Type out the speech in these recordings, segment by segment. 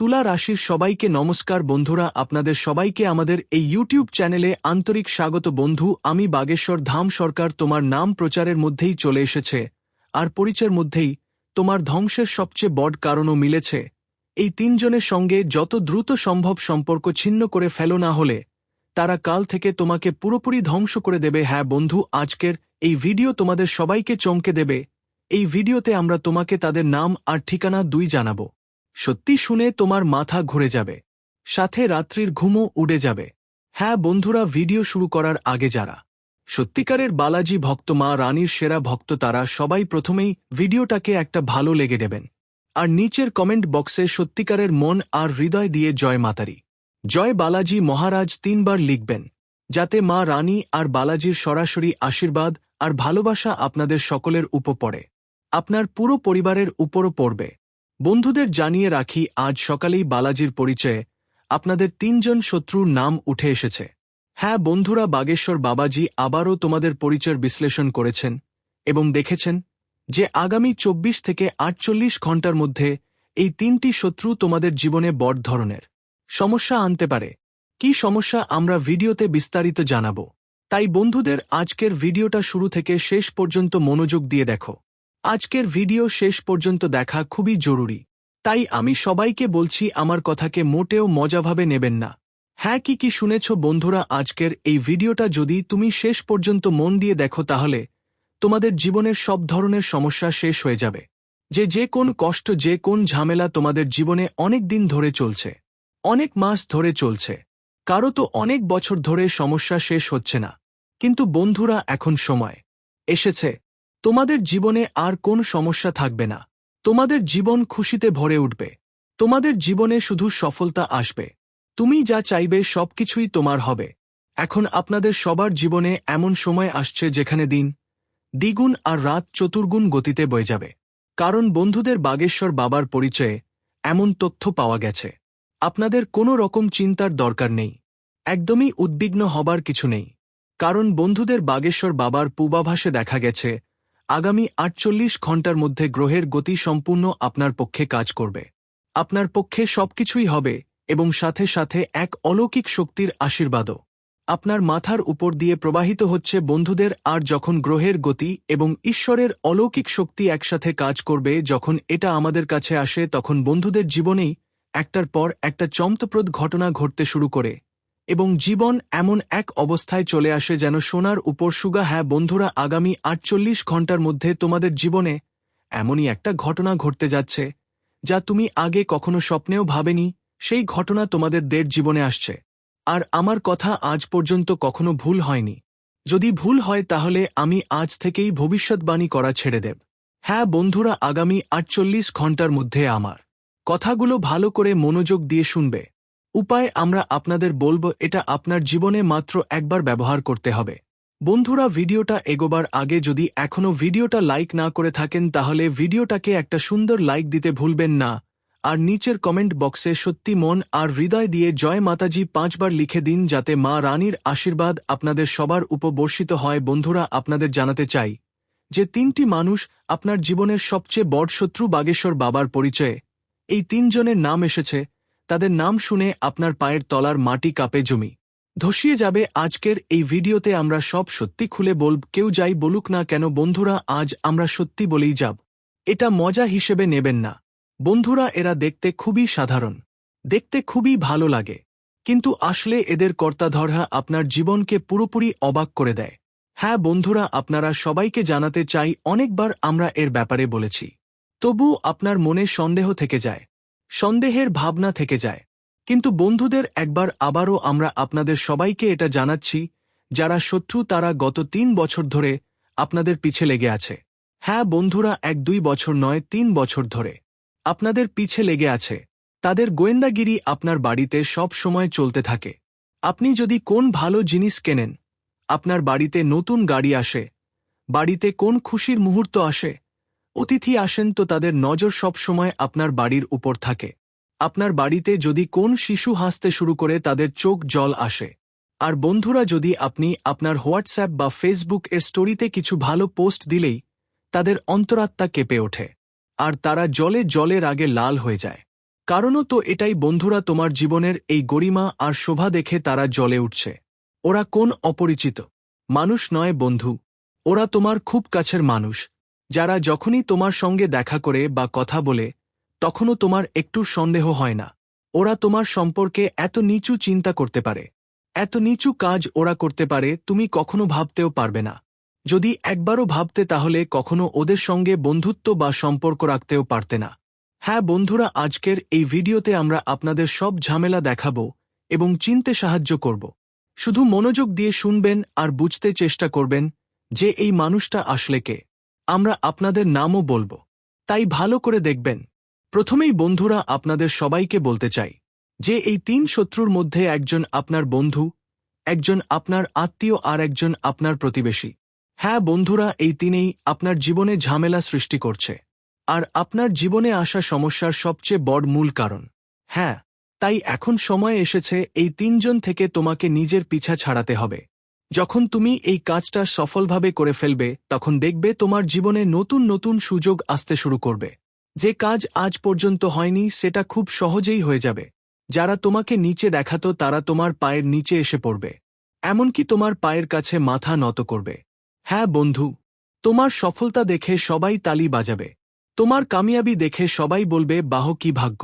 তুলা রাশির সবাইকে নমস্কার বন্ধুরা, আপনাদের সবাইকে আমাদের এই ইউটিউব চ্যানেলে আন্তরিক স্বাগত। বন্ধু, আমি বাগেশ্বর ধাম সরকার। তোমার নাম প্রচারের মধ্যেই চলে এসেছে, আর পরিচয়ের মধ্যেই তোমার ধ্বংসের সবচেয়ে বড় কারণও মিলেছে। এই তিনজনের সঙ্গে যত দ্রুত সম্ভব সম্পর্ক ছিন্ন করে ফেলো, না হলে তারা কাল থেকে তোমাকে পুরোপুরি ধ্বংস করে দেবে। হ্যাঁ বন্ধু, আজকের এই ভিডিও তোমাদের সবাইকে চমকে দেবে। এই ভিডিওতে আমরা তোমাকে তাদের নাম আর ঠিকানা দুই জানাবো। সত্যি শুনে তোমার মাথা ঘুরে যাবে, সাথে রাত্রির ঘুমও উড়ে যাবে। হ্যাঁ বন্ধুরা, ভিডিও শুরু করার আগে যারা সত্যিকারের বালাজি ভক্ত, মা রানীর সেরা ভক্ত, তারা সবাই প্রথমেই ভিডিওটাকে একটা ভালো লেগে দেবেন, আর নিচের কমেন্ট বক্সে সত্যিকারের মন আর হৃদয় দিয়ে জয় মাতারি, জয় বালাজি মহারাজ 3 বার লিখবেন, যাতে মা রানী আর বালাজির সরাসরি আশীর্বাদ আর ভালোবাসা আপনাদের সকলের উপর পড়ে, আপনার পুরো পরিবারের উপরও পড়বে। বন্ধুদের জানিয়ে রাখি, আজ সকালেই বালাজির পরিচয়ে আপনাদের 3 জন শত্রুর নাম উঠে এসেছে। হ্যাঁ বন্ধুরা, বাগেশ্বর বাবাজি আবারও তোমাদের পরিচয়ের বিশ্লেষণ করেছেন এবং দেখেছেন যে আগামী 24 থেকে 48 ঘন্টার মধ্যে এই 3টি শত্রু তোমাদের জীবনে বড় ধরনের সমস্যা আনতে পারে। কি সমস্যা আমরা ভিডিওতে বিস্তারিত জানাব, তাই বন্ধুদের আজকের ভিডিওটা শুরু থেকে শেষ পর্যন্ত মনোযোগ দিয়ে দেখো। আজকের ভিডিও শেষ পর্যন্ত দেখা খুবই জরুরি, তাই আমি সবাইকে বলছি আমার কথাকে মোটেও মজাভাবে নেবেন না। হ্যাঁ, কি শুনেছ বন্ধুরা, আজকের এই ভিডিওটা যদি তুমি শেষ পর্যন্ত মন দিয়ে দেখো, তাহলে তোমাদের জীবনের সব ধরনের সমস্যা শেষ হয়ে যাবে। যে কোন কষ্ট, যে কোন ঝামেলা তোমাদের জীবনে অনেক দিন ধরে চলছে, অনেক মাস ধরে চলছে, কারো তো অনেক বছর ধরে সমস্যা শেষ হচ্ছে না, কিন্তু বন্ধুরা এখন সময় এসেছে, তোমাদের জীবনে আর কোন সমস্যা থাকবে না। তোমাদের জীবন খুশিতে ভরে উঠবে, তোমাদের জীবনে শুধু সফলতা আসবে, তুমি যা চাইবে সবকিছুই তোমার হবে। এখন আপনাদের সবার জীবনে এমন সময় আসছে যেখানে দিন দ্বিগুণ আর রাত চতুর্গুণ গতিতে বয়ে যাবে। কারণ বন্ধুদের বাগেশ্বর বাবার পরিচয়ে এমন তথ্য পাওয়া গেছে, আপনাদের কোনো রকম চিন্তার দরকার নেই, একদমই উদ্বিগ্ন হবার কিছু নেই। কারণ বন্ধুদের বাগেশ্বর বাবার পূর্বাভাসে দেখা গেছে আগামী 48 ঘন্টার মধ্যে গ্রহের গতি সম্পূর্ণ আপনার পক্ষে কাজ করবে, আপনার পক্ষে সবকিছুই হবে, এবং সাথে সাথে এক অলৌকিক শক্তির আশীর্বাদও আপনার মাথার উপর দিয়ে প্রবাহিত হচ্ছে বন্ধুদের। আর যখন গ্রহের গতি এবং ঈশ্বরের অলৌকিক শক্তি একসাথে কাজ করবে, যখন এটা আমাদের কাছে আসে, তখন বন্ধুদের জীবনেই একটার পর একটা চমকপ্রদ ঘটনা ঘটতে শুরু করে এবং জীবন এমন এক অবস্থায় চলে আসে যেন সোনার উপর সুগা। হ্যাঁ বন্ধুরা, আগামী 48 ঘন্টার মধ্যে তোমাদের জীবনে এমনই একটা ঘটনা ঘটতে যাচ্ছে যা তুমি আগে কখনো স্বপ্নেও ভাবেনি। সেই ঘটনা তোমাদের জীবনে আসছে, আর আমার কথা আজ পর্যন্ত কখনো ভুল হয়নি। যদি ভুল হয় তাহলে আমি আজ থেকেই ভবিষ্যৎবাণী করা ছেড়ে দেব। হ্যাঁ বন্ধুরা, আগামী 48 ঘন্টার মধ্যে আমার কথাগুলো ভালো করে মনোযোগ দিয়ে শুনবে। উপায় আমরা আপনাদের বলব, এটা আপনার জীবনে মাত্র একবার ব্যবহার করতে হবে। বন্ধুরা, ভিডিওটা এগোবার আগে যদি এখনও ভিডিওটা লাইক না করে থাকেন, তাহলে ভিডিওটাকে একটা সুন্দর লাইক দিতে ভুলবেন না, আর নিচের কমেন্ট বক্সে সত্যি মন আর হৃদয় দিয়ে জয় মাতাজি 5 বার লিখে দিন, যাতে মা রানীর আশীর্বাদ আপনাদের সবার উপর বর্ষিত হয়। বন্ধুরা, আপনাদের জানাতে চাই যে 3টি মানুষ আপনার জীবনের সবচেয়ে বড় শত্রু বাগেশ্বর বাবার পরিচয়ে এই 3 জনের নাম এসেছে। তাদের নাম শুনে আপনার পায়ের তলার মাটি কাঁপে, জমি ধসিয়ে যাবে। আজকের এই ভিডিওতে আমরা সব সত্যি খুলে বলব, কেউ যাই বলুক না কেন। বন্ধুরা, আজ আমরা সত্যি বলেই যাব, এটা মজা হিসেবে নেবেন না। বন্ধুরা, এরা দেখতে খুবই সাধারণ, দেখতে খুবই ভালো লাগে, কিন্তু আসলে এদের কর্তাধরা আপনার জীবনকে পুরোপুরি অবাক করে দেয়। হ্যাঁ বন্ধুরা, আপনারা সবাইকে জানাতে চাই, অনেকবার আমরা এর ব্যাপারে বলেছি, তবুও আপনার মনে সন্দেহ থেকে যায়, সন্দেহের ভাবনা থেকে যায়। কিন্তু বন্ধুদের একবার আবারও আমরা আপনাদের সবাইকে এটা জানাচ্ছি, যারা শত্রু তারা গত 3 বছর ধরে আপনাদের পিছে লেগে আছে। হ্যাঁ বন্ধুরা, 1-2 বছর নয়, 3 বছর ধরে আপনাদের পিছে লেগে আছে। তাদের গোয়েন্দাগিরি আপনার বাড়িতে সব সময় চলতে থাকে। আপনি যদি কোন ভালো জিনিস কেনেন, আপনার বাড়িতে নতুন গাড়ি আসে, বাড়িতে কোন খুশির মুহূর্ত আসে, অতিথি আসেন, তো তাদের নজর সব সময় আপনার বাড়ির উপর থাকে। আপনার বাড়িতে যদি কোন শিশু হাসতে শুরু করে, তাদের চোখ জল আসে। আর বন্ধুরা, যদি আপনি আপনার হোয়াটসঅ্যাপ বা ফেসবুক এর স্টোরিতে কিছু ভালো পোস্ট দিলেই তাদের অন্তরাত্মা কেঁপে ওঠে, আর তারা জলে জলে রাগে লাল হয়ে যায়। কারণও তো এটাই বন্ধুরা, তোমার জীবনের এই গরিমা আর শোভা দেখে তারা জ্বলে উঠছে। ওরা কোন অপরিচিত মানুষ নয় বন্ধু, ওরা তোমার খুব কাছের মানুষ, যারা যখনই তোমার সঙ্গে দেখা করে বা কথা বলে তখনও তোমার একটু সন্দেহ হয় না। ওরা তোমার সম্পর্কে এত নিচু চিন্তা করতে পারে, এত নিচু কাজ ওরা করতে পারে, তুমি কখনো ভাবতেও পারবে না। যদি একবারও ভাবতে তাহলে কখনো ওদের সঙ্গে বন্ধুত্ব বা সম্পর্ক রাখতেও পারতে না। হ্যাঁ বন্ধুরা, আজকের এই ভিডিওতে আমরা আপনাদের সব ঝামেলা দেখাবো এবং চিনতে সাহায্য করব। শুধু মনোযোগ দিয়ে শুনবেন আর বুঝতে চেষ্টা করবেন যে এই মানুষটা আসলে কে। আমরা আপনাদের নামও বলবো, তাই ভালো করে দেখবেন। প্রথমেই বন্ধুরা, আপনাদের সবাইকে বলতে চাই যে এই 3 শত্রুর মধ্যে একজন আপনার বন্ধু, একজন আপনার আত্মীয় আর একজন আপনার প্রতিবেশী। হ্যাঁ বন্ধুরা, এই তিনেই আপনার জীবনে ঝামেলা সৃষ্টি করছে আর আপনার জীবনে আসা সমস্যার সবচেয়ে বড় মূল কারণ। হ্যাঁ, তাই এখন সময় এসেছে এই 3 জন থেকে তোমাকে নিজের পিছা ছাড়াতে হবে। যখন তুমি এই কাজটা সফলভাবে করে ফেলবে তখন দেখবে তোমার জীবনে নতুন নতুন সুযোগ আসতে শুরু করবে। যে কাজ আজ পর্যন্ত হয়নি সেটা খুব সহজেই হয়ে যাবে। যারা তোমাকে নিচে দেখাতো তারা তোমার পায়ের নিচে এসে পড়বে, এমনকি তোমার পায়ের কাছে মাথা নত করবে। হ্যাঁ বন্ধু, তোমার সফলতা দেখে সবাই তালি বাজাবে, তোমার কামিয়াবি দেখে সবাই বলবে বাহ কি ভাগ্য,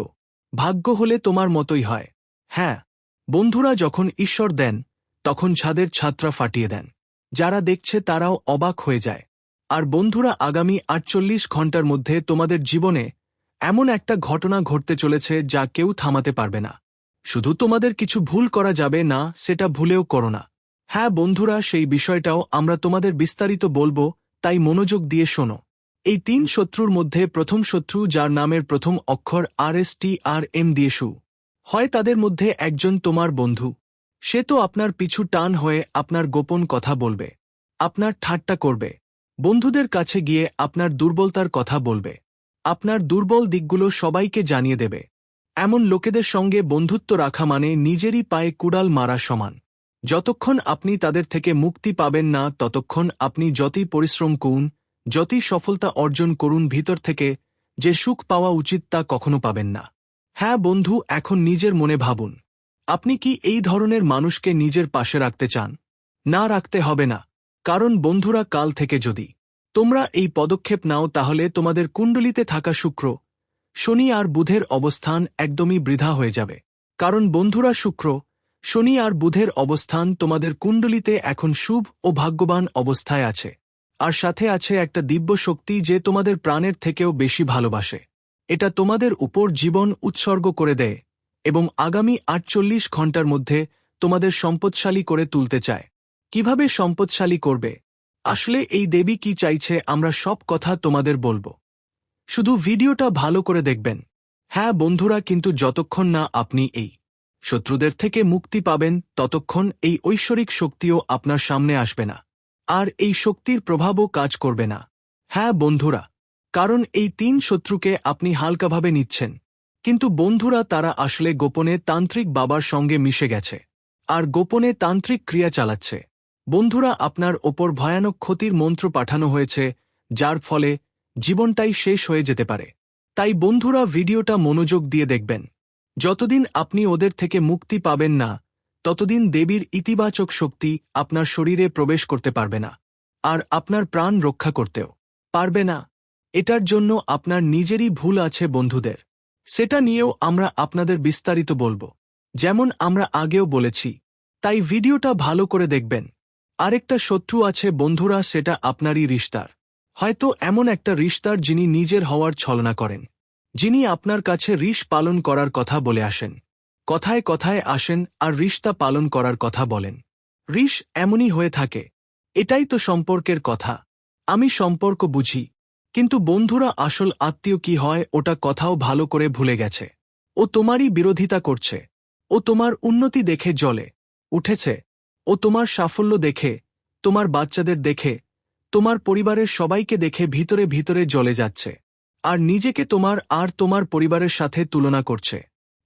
ভাগ্য হলে তোমার মতোই হয়। হ্যাঁ বন্ধুরা, যখন ঈশ্বর দেন তখন ছাদের ছাত্রা ফাটিয়ে দেন, যারা দেখছে তারাও অবাক হয়ে যায়। আর বন্ধুরা, আগামী 48 ঘন্টার মধ্যে তোমাদের জীবনে এমন একটা ঘটনা ঘটতে চলেছে যা কেউ থামাতে পারবে না। শুধু তোমাদের কিছু ভুল করা যাবে না, সেটা ভুলেও করো না। হ্যাঁ বন্ধুরা, সেই বিষয়টাও আমরা তোমাদের বিস্তারিত বলবো, তাই মনোযোগ দিয়ে শোনো। এই 3 শত্রুর মধ্যে প্রথম শত্রু, যার নামের প্রথম অক্ষর RSTRM দিয়ে শুরু হয়, তাদের মধ্যে একজন তোমার বন্ধু। সে তো আপনার পিছু টান হয়ে আপনার গোপন কথা বলবে, আপনার ঠাট্টা করবে, বন্ধুদের কাছে গিয়ে আপনার দুর্বলতার কথা বলবে, আপনার দুর্বল দিকগুলো সবাইকে জানিয়ে দেবে। এমন লোকেদের সঙ্গে বন্ধুত্ব রাখা মানে নিজেরই পায়ে কুড়াল মারা সমান। যতক্ষণ আপনি তাদের থেকে মুক্তি পাবেন না ততক্ষণ আপনি যতই পরিশ্রম করুন, যতই সফলতা অর্জন করুন, ভিতর থেকে যে সুখ পাওয়া উচিত তা কখনো পাবেন না। হ্যাঁ বন্ধু, এখন নিজের মনে ভাবুন, আপনি কি এই ধরনের মানুষকে নিজের পাশে রাখতে চান? না, রাখতে হবে না। কারণ বন্ধুরা, কাল থেকে যদি তোমরা এই পদক্ষেপ নাও তাহলে তোমাদের কুণ্ডলিতে থাকা শুক্র, শনি আর বুধের অবস্থান একদমই বৃথা হয়ে যাবে। কারণ বন্ধুরা, শুক্র, শনি আর বুধের অবস্থান তোমাদের কুণ্ডলিতে এখন শুভ ও ভাগ্যবান অবস্থায় আছে। আর সাথে আছে একটা দিব্য শক্তি যে তোমাদের প্রাণের থেকেও বেশি ভালোবাসে। এটা তোমাদের উপর জীবন উৎসর্গ করে দেয় এবং আগামী 48 ঘন্টার মধ্যে তোমাদের সম্পদশালী করে তুলতে চায়। কিভাবে সম্পদশালী করবে, আসলে এই দেবী কি চাইছে, আমরা সব কথা তোমাদের বলবো। শুধু ভিডিওটা ভালো করে দেখবেন। হ্যাঁ বন্ধুরা, কিন্তু যতক্ষণ না আপনি এই শত্রুদের থেকে মুক্তি পাবেন ততক্ষণ এই ঐশ্বরিক শক্তিও আপনার সামনে আসবে না, আর এই শক্তির প্রভাবও কাজ করবে না। হ্যাঁ বন্ধুরা, কারণ এই 3 শত্রুকে আপনি হালকাভাবে নিচ্ছেন, কিন্তু বন্ধুরা তারা আসলে গোপনে তান্ত্রিক বাবার সঙ্গে মিশে গেছে আর গোপনে তান্ত্রিক ক্রিয়া চালাচ্ছে। বন্ধুরা, আপনার ওপর ভয়ানক ক্ষতির মন্ত্র পাঠানো হয়েছে, যার ফলে জীবনটাই শেষ হয়ে যেতে পারে। তাই বন্ধুরা, ভিডিওটা মনোযোগ দিয়ে দেখবেন। যতদিন আপনি ওদের থেকে মুক্তি পাবেন না ততদিন দেবীর ইতিবাচক শক্তি আপনার শরীরে প্রবেশ করতে পারবে না আর আপনার প্রাণ রক্ষা করতেও পারবে না। এটার জন্য আপনার নিজেরই ভুল আছে বন্ধুদের, সেটা নিয়েও আমরা আপনাদের বিস্তারিত বলবো, যেমন আমরা আগেও বলেছি। তাই ভিডিওটা ভালো করে দেখবেন। আরেকটা শত্রু আছে বন্ধুরা, সেটা আপনারই রিশতার। হয়তো এমন একটা রিশতার যিনি নিজের হওয়ার ছলনা করেন, যিনি আপনার কাছে রিশ পালন করার কথা বলে আসেন, কথায় কথায় আসেন আর রিশতা পালন করার কথা বলেন। রিশ এমনই হয়ে থাকে, এটাই তো সম্পর্কের কথা। আমি সম্পর্ক বুঝি, কিন্তু বন্ধুরা আসল আত্মীয় কি হয় ওটা কথাও ভালো করে ভুলে গেছে। ও তোমারই বিরোধিতা করছে, ও তোমার উন্নতি দেখে জ্বলে উঠেছে, ও তোমার সাফল্য দেখে, তোমার বাচ্চাদের দেখে, তোমার পরিবারের সবাইকে দেখে ভিতরে ভিতরে জ্বলে যাচ্ছে আর নিজেকে তোমার আর তোমার পরিবারের সাথে তুলনা করছে।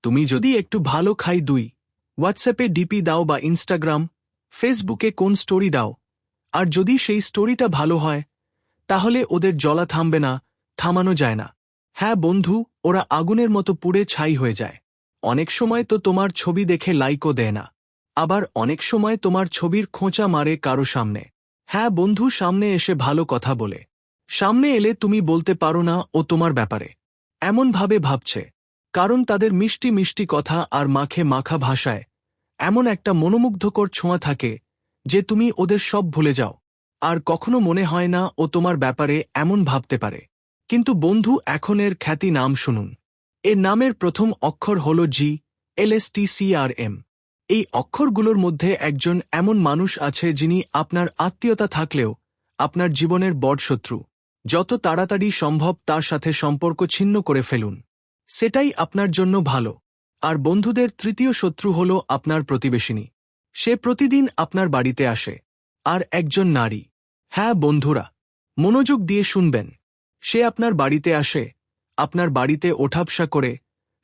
তুমি যদি একটু ভালো খাই 2 হোয়াটসঅ্যাপে ডিপি দাও বা ইনস্টাগ্রাম, ফেসবুকে কোন স্টোরি দাও, আর যদি সেই স্টোরিটা ভালো হয় তাহলে ওদের জ্বলা থামবে না, থামানো যায় না। হ্যাঁ বন্ধু, ওরা আগুনের মতো পুড়ে ছাই হয়ে যায়। অনেক সময় তো তোমার ছবি দেখে লাইকও দেয় না। আবার অনেক সময় তোমার ছবির খোঁচা মারে কারো সামনে। হ্যাঁ বন্ধু, সামনে এসে ভালো কথা বলে। সামনে এলে তুমি বলতে পারো না ও তোমার ব্যাপারে এমনভাবে ভাবছে। কারণ তাদের মিষ্টি মিষ্টি কথা আর মাখে মাখা ভাষায় এমন একটা মনোমুগ্ধকর ছোঁয়া থাকে যে তুমি ওদের সব ভুলে যাও। আর কখনো মনে হয় না ও তোমার ব্যাপারে এমন ভাবতে পারে। কিন্তু বন্ধু, এখন এর খ্যাতি নাম শুনুন। এর নামের প্রথম অক্ষর হল GLSTCRM। এই অক্ষরগুলোর মধ্যে একজন এমন মানুষ আছে যিনি আপনার আত্মীয়তা থাকলেও আপনার জীবনের বড় শত্রু। যত তাড়াতাড়ি সম্ভব তার সাথে সম্পর্ক ছিন্ন করে ফেলুন, সেটাই আপনার জন্য ভালো। আর বন্ধুদের তৃতীয় শত্রু হল আপনার প্রতিবেশিনী। সে প্রতিদিন আপনার বাড়িতে আসে। আর একজন নারী। হ্যাঁ বন্ধুরা, মনোযোগ দিয়ে শুনবেন। সে আপনার বাড়িতে আসে, আপনার বাড়িতে ওঠাবসা করে,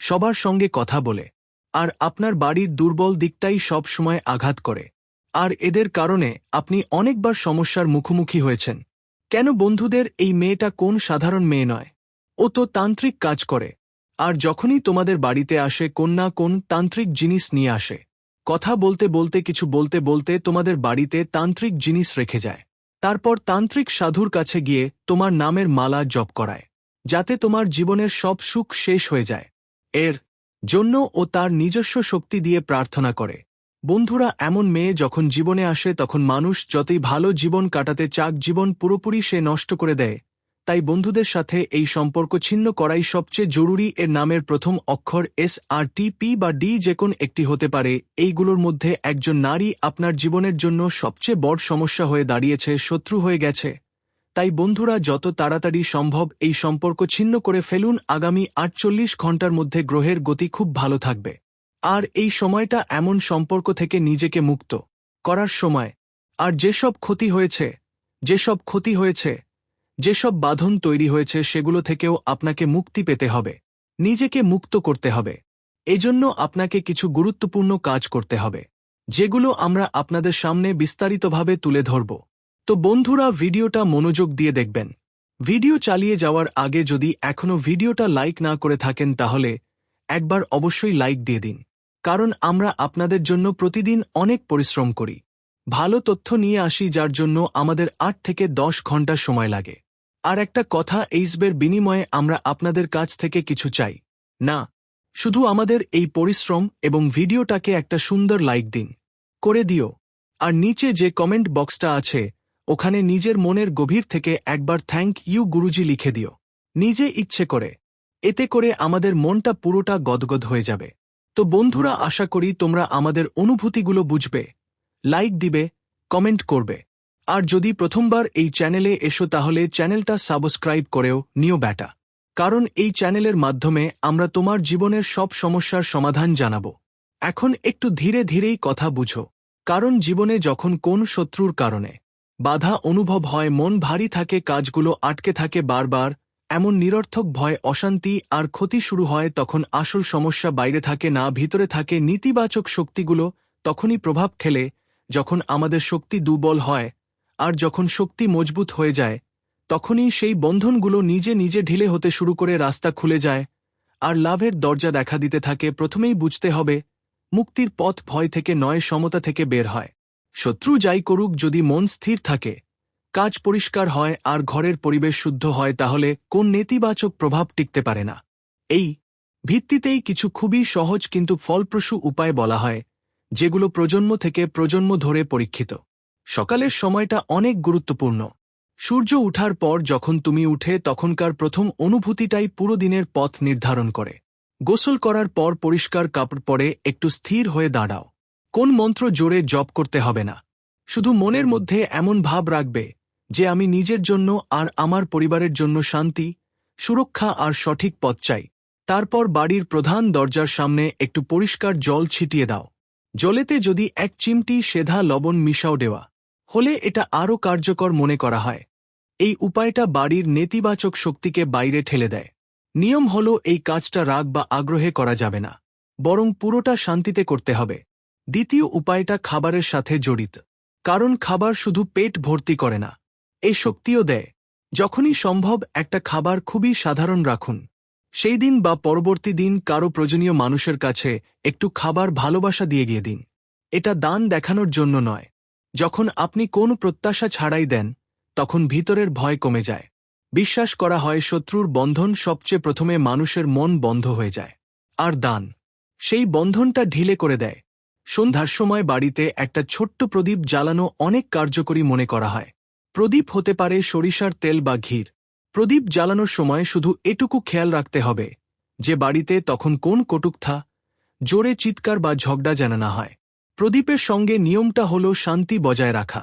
সবার সঙ্গে কথা বলে, আর আপনার বাড়ির দুর্বল দিকটাই সব সময় আঘাত করে। আর এদের কারণে আপনি অনেকবার সমস্যার মুখোমুখি হয়েছেন। কেন বন্ধুদের, এই মেয়েটা কোন সাধারণ মেয়ে নয়। ও তো তান্ত্রিক কাজ করে। আর যখনই তোমাদের বাড়িতে আসে কোন না কোন তান্ত্রিক জিনিস নিয়ে আসে। কথা বলতে বলতে, কিছু বলতে বলতে তোমাদের বাড়িতে তান্ত্রিক জিনিস রেখে যায়। তারপর তান্ত্রিক সাধুর কাছে গিয়ে তোমার নামের মালা জপ করায়, যাতে তোমার জীবনের সব সুখ শেষ হয়ে যায়। এর জন্য ও তার নিজস্ব শক্তি দিয়ে প্রার্থনা করে। বন্ধুরা, এমন মেয়ে যখন জীবনে আসে তখন মানুষ যতই ভালো জীবন কাটাতে চাক, জীবন পুরোপুরি সে নষ্ট করে দেয়। তাই বন্ধুদের সাথে এই সম্পর্ক ছিন্ন করাই সবচেয়ে জরুরি। এর নামের প্রথম অক্ষর SRTP বা D যে কোন একটি হতে পারে। এইগুলোর মধ্যে একজন নারী আপনার জীবনের জন্য সবচেয়ে বড় সমস্যা হয়ে দাঁড়িয়েছে, শত্রু হয়ে গেছে। তাই বন্ধুরা, যত তাড়াতাড়ি সম্ভব এই সম্পর্ক ছিন্ন করে ফেলুন। আগামী 48 ঘন্টার মধ্যে গ্রহের গতি খুব ভালো থাকবে। আর এই সময়টা এমন সম্পর্ক থেকে নিজেকে মুক্ত করার সময়। আর যেসব ক্ষতি হয়েছে, যেসব বাঁধন তৈরি হয়েছে, সেগুলো থেকেও আপনাকে মুক্তি পেতে হবে, নিজেকে মুক্ত করতে হবে। এজন্য আপনাকে কিছু গুরুত্বপূর্ণ কাজ করতে হবে, যেগুলো আমরা আপনাদের সামনে বিস্তারিতভাবে তুলে ধরব। তো বন্ধুরা, ভিডিওটা মনোযোগ দিয়ে দেখবেন। ভিডিও চালিয়ে যাওয়ার আগে যদি এখনও ভিডিওটা লাইক না করে থাকেন তাহলে একবার অবশ্যই লাইক দিয়ে দিন। কারণ আমরা আপনাদের জন্য প্রতিদিন অনেক পরিশ্রম করি, ভালো তথ্য নিয়ে আসি, যার জন্য আমাদের 8 থেকে 10 ঘন্টা সময় লাগে। আর একটা কথা, এইসবের বিনিময়ে আমরা আপনাদের কাছ থেকে কিছু চাই না, শুধু আমাদের এই পরিশ্রম। এবং ভিডিওটাকে একটা সুন্দর লাইক দিন, করে দিও। আর নিচে যে কমেন্ট বক্সটা আছে ওখানে নিজের মনের গভীর থেকে একবার থ্যাংক ইউ গুরুজি লিখে দিও, নিজে ইচ্ছে করে। এতে করে আমাদের মনটা পুরোটা গদগদ হয়ে যাবে। তো বন্ধুরা, আশা করি তোমরা আমাদের অনুভূতিগুলো বুঝবে, লাইক দিবে, কমেন্ট করবে। আর যদি প্রথমবার এই চ্যানেলে এসো তাহলে চ্যানেলটা সাবস্ক্রাইব করেও নিও ব্যাটা। কারণ এই চ্যানেলের মাধ্যমে আমরা তোমার জীবনের সব সমস্যার সমাধান জানাব। এখন একটু ধীরে ধীরেই কথা বুঝো। কারণ জীবনে যখন কোন শত্রুর কারণে বাধা অনুভব হয়, মন ভারী থাকে, কাজগুলো আটকে থাকে বারবার, এমন নিরর্থক ভয়, অশান্তি আর ক্ষতি শুরু হয়, তখন আসল সমস্যা বাইরে থাকে না, ভিতরে থাকে। নেতিবাচক শক্তিগুলো তখনই প্রভাব খেলে যখন আমাদের শক্তি দুর্বল হয়। আর যখন শক্তি মজবুত হয়ে যায় তখনই সেই বন্ধনগুলো নিজে নিজে ঢিলে হতে শুরু করে, রাস্তা খুলে যায় আর লাভের দরজা দেখা দিতে থাকে। প্রথমেই বুঝতে হবে, মুক্তির পথ ভয় থেকে নয়, সমতা থেকে বের হয়। শত্রু যাই করুক, যদি মন স্থির থাকে, কাজ পরিষ্কার হয় আর ঘরের পরিবেশ শুদ্ধ হয়, তাহলে কোন নেতিবাচক প্রভাব টিকতে পারে না। এই ভিত্তিতেই কিছু খুবই সহজ কিন্তু ফলপ্রসূ উপায় বলা হয়, যেগুলো প্রজন্ম থেকে প্রজন্ম ধরে পরীক্ষিত। সকালের সময়টা অনেক গুরুত্বপূর্ণ। সূর্য উঠার পর যখন তুমি উঠে, তখনকার প্রথম অনুভূতিটাই পুরো দিনের পথ নির্ধারণ করে। গোসল করার পর পরিষ্কার কাপড় পরে একটু স্থির হয়ে দাঁড়াও। কোন মন্ত্র জোরে জপ করতে হবে না, শুধু মনের মধ্যে এমন ভাব রাখবে যে আমি নিজের জন্য আর আমার পরিবারের জন্য শান্তি, সুরক্ষা আর সঠিক পথ চাই। তারপর বাড়ির প্রধান দরজার সামনে একটু পরিষ্কার জল ছিটিয়ে দাও। জলেতে যদি 1 চিমটি সেধা লবণ মিশাও দেওয়া হলে এটা আরও কার্যকর মনে করা হয়। এই উপায়টা বাড়ির নেতিবাচক শক্তিকে বাইরে ঠেলে দেয়। নিয়ম হল, এই কাজটা রাগ বা আগ্রহে করা যাবে না, বরং পুরোটা শান্তিতে করতে হবে। দ্বিতীয় উপায়টা খাবারের সাথে জড়িত। কারণ খাবার শুধু পেট ভর্তি করে না, এই শক্তিও দেয়। যখনই সম্ভব একটা খাবার খুবই সাধারণ রাখুন, সেই দিন বা পরবর্তী দিন কারো প্রয়োজনীয় মানুষের কাছে একটু খাবার ভালোবাসা দিয়ে গিয়ে দিন। এটা দান দেখানোর জন্য নয়। যখন আপনি কোন প্রত্যাশা ছাড়াই দেন, তখন ভিতরের ভয় কমে যায়। বিশ্বাস করা হয় শত্রুর বন্ধন সবচেয়ে প্রথমে মানুষের মন বন্ধ হয়ে যায়। আর দান সেই বন্ধনটা ঢিলে করে দেয়। সন্ধ্যার সময় বাড়িতে একটা ছোট্ট প্রদীপ জ্বালানো অনেক কার্যকরী মনে করা হয়। প্রদীপ হতে পারে সরিষার তেল বা ঘির। প্রদীপ জ্বালানোর সময় শুধু এটুকু খেয়াল রাখতে হবে যে বাড়িতে তখন কোন কটুকথা, জোরে চিৎকার বা ঝগড়া যেন না হয়। প্রদীপের সঙ্গে নিয়মটা হল শান্তি বজায় রাখা।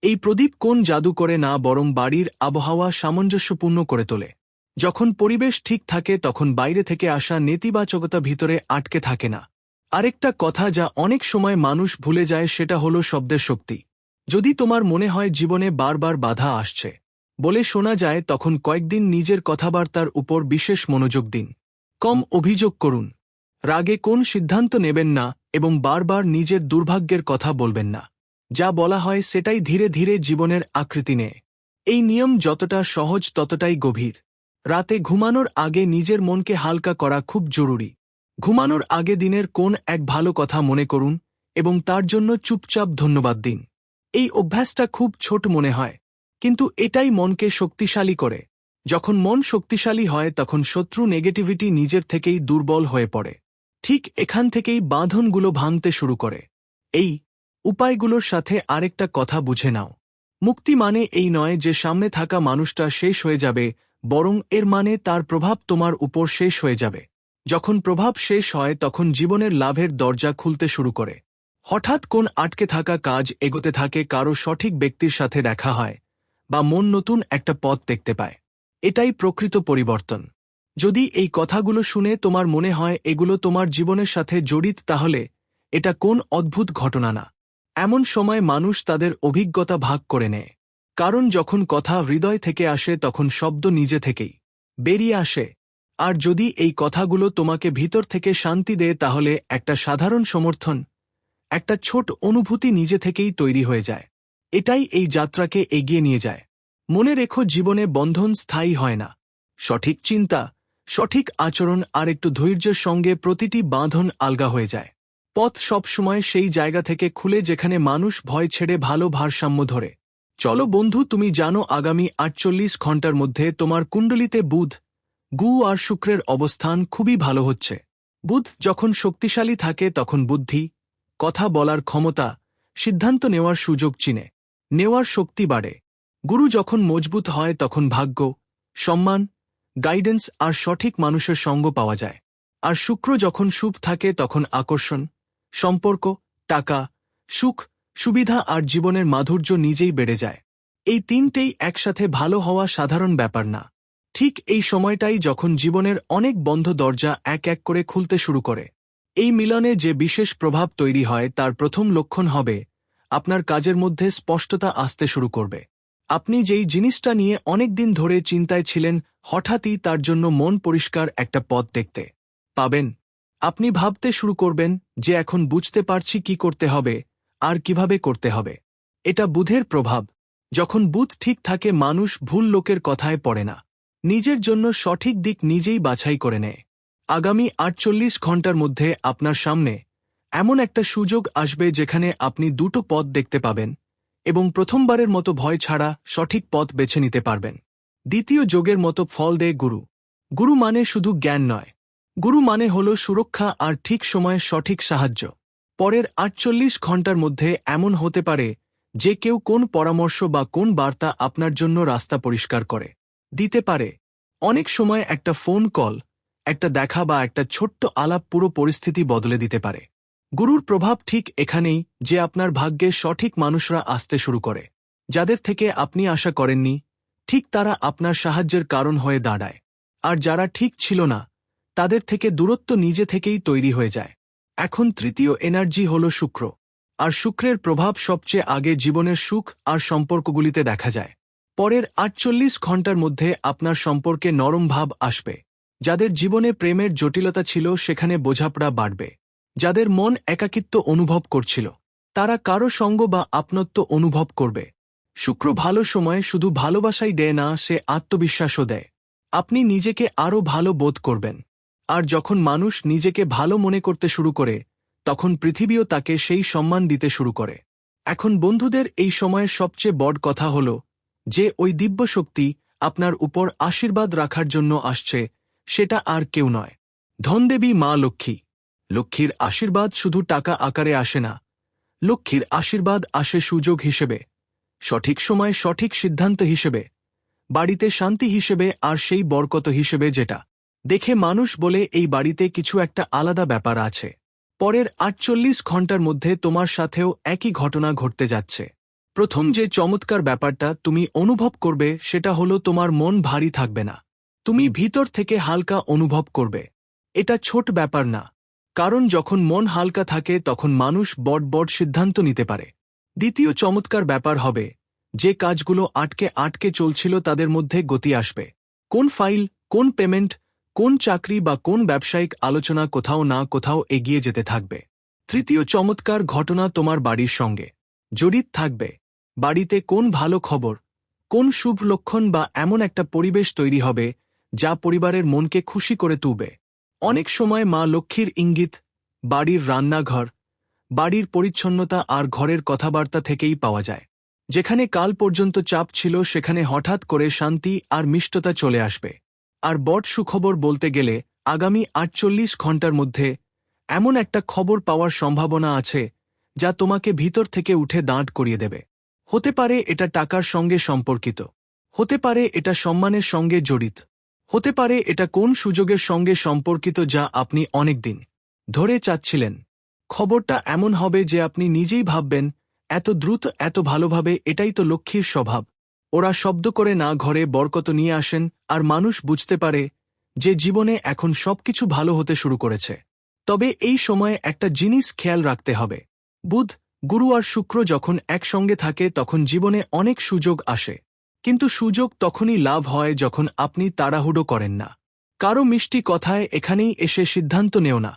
এই প্রদীপ কোন জাদু করে না, বরং বাড়ির আবহাওয়া সামঞ্জস্যপূর্ণ করে তোলে। যখন পরিবেশ ঠিক থাকে তখন বাইরে থেকে আসা নেতিবাচকতা ভিতরে আটকে থাকে না। আরেকটা কথা যা অনেক সময় মানুষ ভুলে যায় সেটা হলো শব্দের শক্তি। যদি তোমার মনে হয় জীবনে বারবার বাধা আসছে বলে শোনা যায়, তখন কয়েকদিন নিজের কথাবার্তার উপর বিশেষ মনোযোগ দিন। কম অভিযোগ করুন, রাগে কোন সিদ্ধান্ত নেবেন না এবং বারবার নিজের দুর্ভাগ্যের কথা বলবেন না। যা বলা হয় সেটাই ধীরে ধীরে জীবনের আকৃতি নেয়। এই নিয়ম যতটা সহজ ততটাই গভীর। রাতে ঘুমানোর আগে নিজের মনকে হালকা করা খুব জরুরি। ঘুমানোর আগে দিনের কোন এক ভালো কথা মনে করুন এবং তার জন্য চুপচাপ ধন্যবাদ দিন। এই অভ্যাসটা খুব ছোট মনে হয়, কিন্তু এটাই মনকে শক্তিশালী করে। যখন মন শক্তিশালী হয় তখন শত্রু নেগেটিভিটি নিজের থেকেই দুর্বল হয়ে পড়ে। ঠিক এখান থেকেই বাঁধনগুলো ভাঙতে শুরু করে। এই উপায়গুলোর সাথে আরেকটা কথা বুঝে নাও। মুক্তি মানে এই নয় যে সামনে থাকা মানুষটা শেষ হয়ে যাবে, বরং এর মানে তার প্রভাব তোমার উপর শেষ হয়ে যাবে। যখন প্রভাব শেষ হয় তখন জীবনের লাভের দরজা খুলতে শুরু করে। হঠাৎ কোন আটকে থাকা কাজ এগোতে থাকে, কারো সঠিক ব্যক্তির সাথে দেখা হয়, বা মন নতুন একটা পথ দেখতে পায়। এটাই প্রকৃত পরিবর্তন। যদি এই কথাগুলো শুনে তোমার মনে হয় এগুলো তোমার জীবনের সাথে জড়িত, তাহলে এটা কোন অদ্ভুত ঘটনা না। এমন সময় মানুষ তাদের অভিজ্ঞতা ভাগ করে নেয়। কারণ যখন কথা হৃদয় থেকে আসে তখন শব্দ নিজে থেকেই বেরিয়ে আসে। আর যদি এই কথাগুলো তোমাকে ভিতর থেকে শান্তি দেয়, তাহলে একটা সাধারণ সমর্থন, একটা ছোট অনুভূতি নিজে থেকেই তৈরি হয়ে যায়। এটাই এই যাত্রাকে এগিয়ে নিয়ে যায়। মনে রেখো, জীবনে বন্ধন স্থায়ী হয় না। সঠিক চিন্তা, সঠিক আচরণ আর একটু ধৈর্যের সঙ্গে প্রতিটি বাঁধন আলগা হয়ে যায়। পথ সবসময় সেই জায়গা থেকে খুলে যেখানে মানুষ ভয় ছেড়ে ভালো ভারসাম্য ধরে। চলো বন্ধু, তুমি জানো আগামী 48 ঘন্টার মধ্যে তোমার কুণ্ডলিতে বুধ, গু আর শুক্রের অবস্থান খুবই ভালো হচ্ছে। বুধ যখন শক্তিশালী থাকে তখন বুদ্ধি, কথা বলার ক্ষমতা, সিদ্ধান্ত নেওয়ার সুযোগ চিনে নেওয়ার শক্তি বাড়ে। গুরু যখন মজবুত হয় তখন ভাগ্য, সম্মান, গাইডেন্স আর সঠিক মানুষের সঙ্গ পাওয়া যায়। আর শুক্র যখন শুভ থাকে তখন আকর্ষণ, সম্পর্ক, টাকা, সুখ, সুবিধা আর জীবনের মাধুর্য নিজেই বেড়ে যায়। এই তিনটেই একসাথে ভালো হওয়া সাধারণ ব্যাপার না। ঠিক এই সময়টাই যখন জীবনের অনেক বন্ধ দরজা এক এক করে খুলতে শুরু করে। এই মিলনে যে বিশেষ প্রভাব তৈরি হয় তার প্রথম লক্ষণ হবে আপনার কাজের মধ্যে স্পষ্টতা আসতে শুরু করবে। আপনি যেই জিনিসটা নিয়ে অনেক দিন ধরে চিন্তায় ছিলেন, হঠাৎই তার জন্য মন পরিষ্কার একটা পথ দেখতে পাবেন। আপনি ভাবতে শুরু করবেন যে এখন বুঝতে পারছি কি করতে হবে আর কিভাবে করতে হবে। এটা বুধের প্রভাব। যখন বুধ ঠিক থাকে মানুষ ভুল লোকের কথায় পড়ে না, নিজের জন্য সঠিক দিক নিজেই বাছাই করে নেয়। আগামী 48 ঘন্টার মধ্যে আপনার সামনে এমন একটা সুযোগ আসবে যেখানে আপনি দুটো পথ দেখতে পাবেন এবং প্রথমবারের মতো ভয় ছাড়া সঠিক পথ বেছে নিতে পারবেন। দ্বিতীয় যোগের মতো ফল দেয় গুরু। গুরু মানে শুধু জ্ঞান নয়, গুরু মানে হল সুরক্ষা আর ঠিক সময়ে সঠিক সাহায্য। পরের 48 ঘন্টার মধ্যে এমন হতে পারে যে কেউ কোন পরামর্শ বা কোন বার্তা আপনার জন্য রাস্তা পরিষ্কার করে দিতে পারে। অনেক সময় একটা ফোন কল, একটা দেখা বা একটা ছোট্ট আলাপ পুরো পরিস্থিতি বদলে দিতে পারে। গুরুর প্রভাব ঠিক এখানেই যে আপনার ভাগ্যে সঠিক মানুষরা আসতে শুরু করে। যাদের থেকে আপনি আশা করেননি, ঠিক তারা আপনার সাহায্যের কারণ হয়ে দাঁড়ায়। আর যারা ঠিক ছিল না, তাদের থেকে দূরত্ব নিজে থেকেই তৈরি হয়ে যায়। এখন তৃতীয় এনার্জি হল শুক্র। আর শুক্রের প্রভাব সবচেয়ে আগে জীবনের সুখ আর সম্পর্কগুলিতে দেখা যায়। পরের 48 ঘন্টার মধ্যে আপনার সম্পর্কে নরম ভাব আসবে। যাদের জীবনে প্রেমের জটিলতা ছিল সেখানে বোঝাপড়া বাড়বে। যাদের মন একাকিত্ব অনুভব করছিল, তারা কারো সঙ্গ বা আপনত্ব অনুভব করবে। শুক্র ভালো সময় শুধু ভালোবাসাই দেয় না, সে আত্মবিশ্বাসও দেয়। আপনি নিজেকে আরও ভালো বোধ করবেন। আর যখন মানুষ নিজেকে ভালো মনে করতে শুরু করে, তখন পৃথিবীও তাকে সেই সম্মান দিতে শুরু করে। এখন বন্ধুদের এই সময়ের সবচেয়ে বড় কথা হল যে ওই দিব্য শক্তি আপনার উপর আশীর্বাদ রাখার জন্য আসছে, সেটা আর কেউ নয়, ধনদেবী মা লক্ষ্মী। লক্ষ্মীর আশীর্বাদ শুধু টাকা আকারে আসে না, লক্ষ্মীর আশীর্বাদ আসে সুযোগ হিসেবে, সঠিক সময় সঠিক সিদ্ধান্ত হিসেবে, বাড়িতে শান্তি হিসেবে, আর সেই বরকত হিসেবে যেটা দেখে মানুষ বলে এই বাড়িতে কিছু একটা আলাদা ব্যাপার আছে। পরের 48 ঘন্টার মধ্যে তোমার সাথেও একই ঘটনা ঘটতে যাচ্ছে। প্রথম যে চমৎকার ব্যাপারটা তুমি অনুভব করবে সেটা হলো তোমার মন ভারী থাকবে না। তুমি ভিতর থেকে হালকা অনুভব করবে। এটা ছোট ব্যাপার না, কারণ যখন মন হালকা থাকে তখন মানুষ বড় বড় সিদ্ধান্ত নিতে পারে। দ্বিতীয় চমৎকার ব্যাপার হবে, যে কাজগুলো আটকে আটকে চলছিল তাদের মধ্যে গতি আসবে। কোন ফাইল, কোন পেমেন্ট, কোন চাকরি বা কোন ব্যবসায়িক আলোচনা কোথাও না কোথাও এগিয়ে যেতে থাকবে। তৃতীয় চমৎকার ঘটনা তোমার বাড়ির সঙ্গে জড়িত থাকবে। বাড়িতে কোন ভালো খবর, কোন শুভ লক্ষণ বা এমন একটা পরিবেশ তৈরি হবে যা পরিবারের মনকে খুশি করে তুলবে। অনেক সময় মা লক্ষ্মীর ইঙ্গিত বাড়ির রান্নাঘর, বাড়ির পরিচ্ছন্নতা আর ঘরের কথাবার্তা থেকেই পাওয়া যায়। যেখানে কাল পর্যন্ত চাপ ছিল সেখানে হঠাৎ করে শান্তি আর মিষ্টতা চলে আসবে। আর বড় সুখবর বলতে গেলে আগামী 48 ঘন্টার মধ্যে এমন একটা খবর পাওয়ার সম্ভাবনা আছে যা তোমাকে ভিতর থেকে উঠে দাঁড় করিয়ে দেবে। হতে পারে এটা টাকার সঙ্গে সম্পর্কিত, হতে পারে এটা সম্মানের সঙ্গে জড়িত, হতে পারে এটা কোন সুযোগের সঙ্গে সম্পর্কিত যা আপনি অনেকদিন ধরে চাচ্ছিলেন। খবরটা এমন হবে যে আপনি নিজেই ভাববেন, এত দ্রুত এত ভালোভাবে, এটাই তো লক্ষ্মীর স্বভাব। ওরা শব্দ করে না ঘরে বরকত নিয়ে আসেন, আর মানুষ বুঝতে পারে যে জীবনে এখন সবকিছু ভালো হতে শুরু করেছে। তবে এই সময়ে একটা জিনিস খেয়াল রাখতে হবে, বুধ, গুরু আর শুক্র যখন একসঙ্গে থাকে তখন জীবনে অনেক সুযোগ আসে, কিন্তু সুযোগ তখনই লাভ হয় যখন আপনি তাড়াহুড়ো করেন না। কারো মিষ্টি কথায় এখানেই এসে সিদ্ধান্ত নেও না।